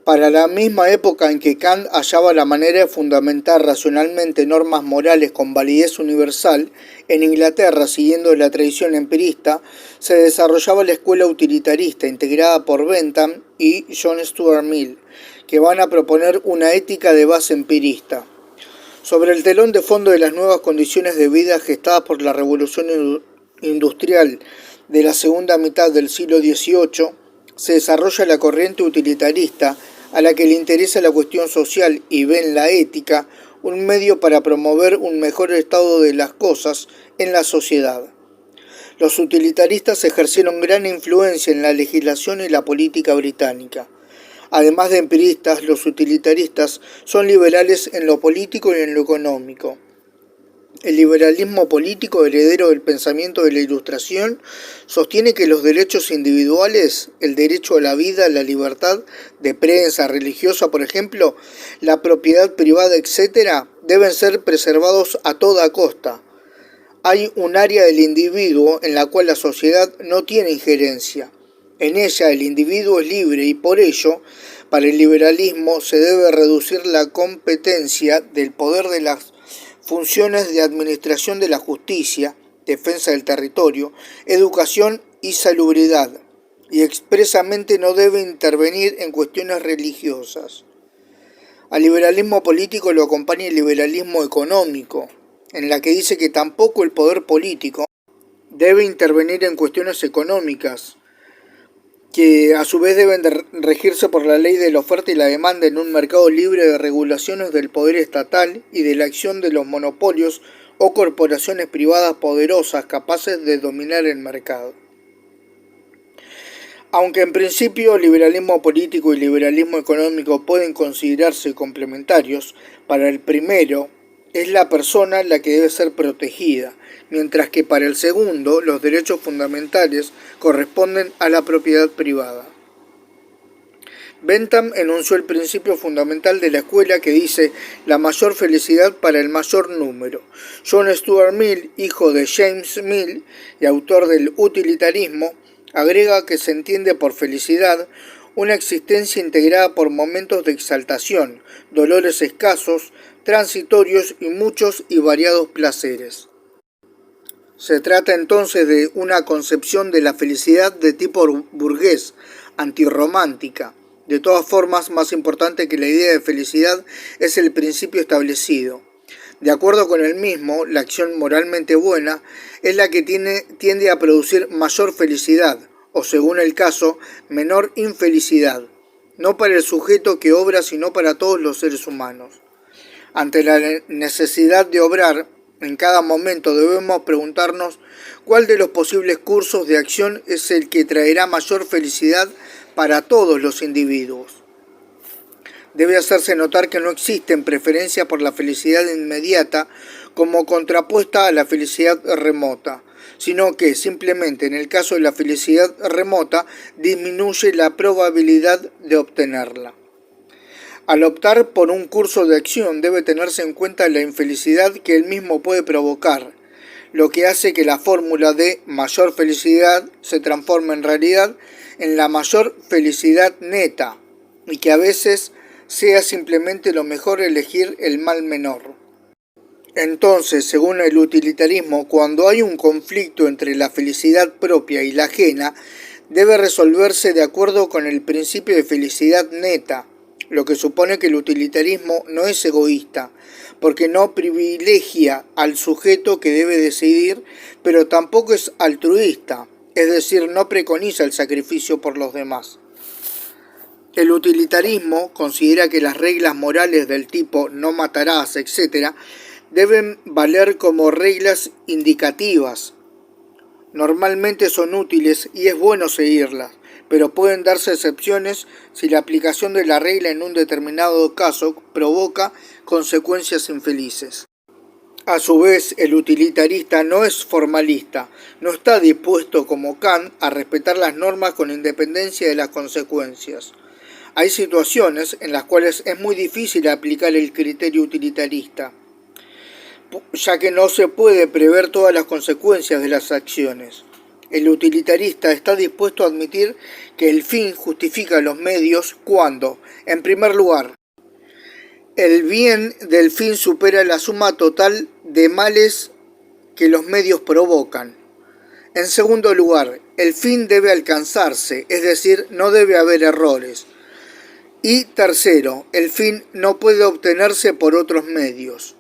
Para la misma época en que Kant hallaba la manera de fundamentar racionalmente normas morales con validez universal, en Inglaterra, siguiendo la tradición empirista, se desarrollaba la escuela utilitarista integrada por Bentham y John Stuart Mill, que van a proponer una ética de base empirista. Sobre el telón de fondo de las nuevas condiciones de vida gestadas por la revolución industrial de la segunda mitad del siglo XVIII, se desarrolla la corriente utilitarista a la que le interesa la cuestión social y ve en la ética un medio para promover un mejor estado de las cosas en la sociedad. Los utilitaristas ejercieron gran influencia en la legislación y la política británica. Además de empiristas, los utilitaristas son liberales en lo político y en lo económico. El liberalismo político, heredero del pensamiento de la Ilustración, sostiene que los derechos individuales, el derecho a la vida, la libertad de prensa, religiosa, por ejemplo, la propiedad privada, etc., deben ser preservados a toda costa. Hay un área del individuo en la cual la sociedad no tiene injerencia. En ella el individuo es libre y por ello, para el liberalismo se debe reducir la competencia del poder de las funciones de administración de la justicia, defensa del territorio, educación y salubridad, y expresamente no debe intervenir en cuestiones religiosas. Al liberalismo político lo acompaña el liberalismo económico, en la que dice que tampoco el poder político debe intervenir en cuestiones económicas, que a su vez deben de regirse por la ley de la oferta y la demanda en un mercado libre de regulaciones del poder estatal y de la acción de los monopolios o corporaciones privadas poderosas capaces de dominar el mercado. Aunque en principio liberalismo político y liberalismo económico pueden considerarse complementarios, para el primero es la persona la que debe ser protegida, mientras que para el segundo los derechos fundamentales corresponden a la propiedad privada. Bentham enunció el principio fundamental de la escuela que dice la mayor felicidad para el mayor número. John Stuart Mill, hijo de James Mill y autor del utilitarismo, agrega que se entiende por felicidad una existencia integrada por momentos de exaltación, dolores escasos, transitorios y muchos y variados placeres. Se trata entonces de una concepción de la felicidad de tipo burgués, antirromántica. De todas formas, más importante que la idea de felicidad es el principio establecido. De acuerdo con el mismo, la acción moralmente buena es la que tiende a producir mayor felicidad, o según el caso, menor infelicidad, no para el sujeto que obra, sino para todos los seres humanos. Ante la necesidad de obrar, en cada momento debemos preguntarnos cuál de los posibles cursos de acción es el que traerá mayor felicidad para todos los individuos. Debe hacerse notar que no existen preferencias por la felicidad inmediata como contrapuesta a la felicidad remota, sino que simplemente en el caso de la felicidad remota disminuye la probabilidad de obtenerla. Al optar por un curso de acción debe tenerse en cuenta la infelicidad que él mismo puede provocar, lo que hace que la fórmula de mayor felicidad se transforme en realidad en la mayor felicidad neta, y que a veces sea simplemente lo mejor elegir el mal menor. Entonces, según el utilitarismo, cuando hay un conflicto entre la felicidad propia y la ajena, debe resolverse de acuerdo con el principio de felicidad neta, lo que supone que el utilitarismo no es egoísta, porque no privilegia al sujeto que debe decidir, pero tampoco es altruista, es decir, no preconiza el sacrificio por los demás. El utilitarismo considera que las reglas morales del tipo no matarás, etc., deben valer como reglas indicativas. Normalmente son útiles y es bueno seguirlas, pero pueden darse excepciones si la aplicación de la regla en un determinado caso provoca consecuencias infelices. A su vez, el utilitarista no es formalista, no está dispuesto como Kant a respetar las normas con independencia de las consecuencias. Hay situaciones en las cuales es muy difícil aplicar el criterio utilitarista, ya que no se puede prever todas las consecuencias de las acciones. El utilitarista está dispuesto a admitir que el fin justifica los medios cuando, en primer lugar, el bien del fin supera la suma total de males que los medios provocan. En segundo lugar, el fin debe alcanzarse, es decir, no debe haber errores. Y tercero, el fin no puede obtenerse por otros medios.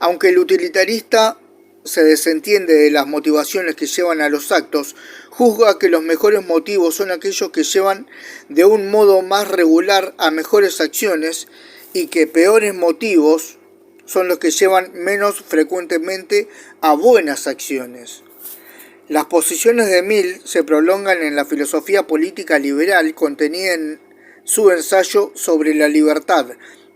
Aunque el utilitarista se desentiende de las motivaciones que llevan a los actos, juzga que los mejores motivos son aquellos que llevan de un modo más regular a mejores acciones y que peores motivos son los que llevan menos frecuentemente a buenas acciones. Las posiciones de Mill se prolongan en la filosofía política liberal contenida en su ensayo sobre la libertad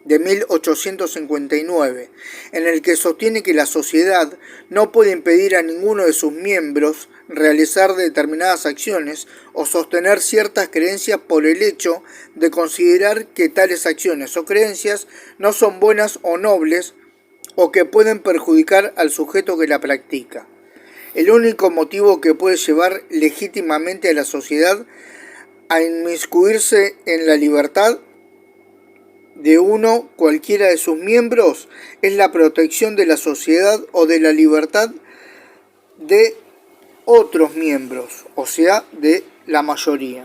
de 1859, en el que sostiene que la sociedad no puede impedir a ninguno de sus miembros realizar determinadas acciones o sostener ciertas creencias por el hecho de considerar que tales acciones o creencias no son buenas o nobles o que pueden perjudicar al sujeto que la practica. El único motivo que puede llevar legítimamente a la sociedad a inmiscuirse en la libertad de uno cualquiera de sus miembros es la protección de la sociedad o de la libertad de otros miembros, o sea, de la mayoría.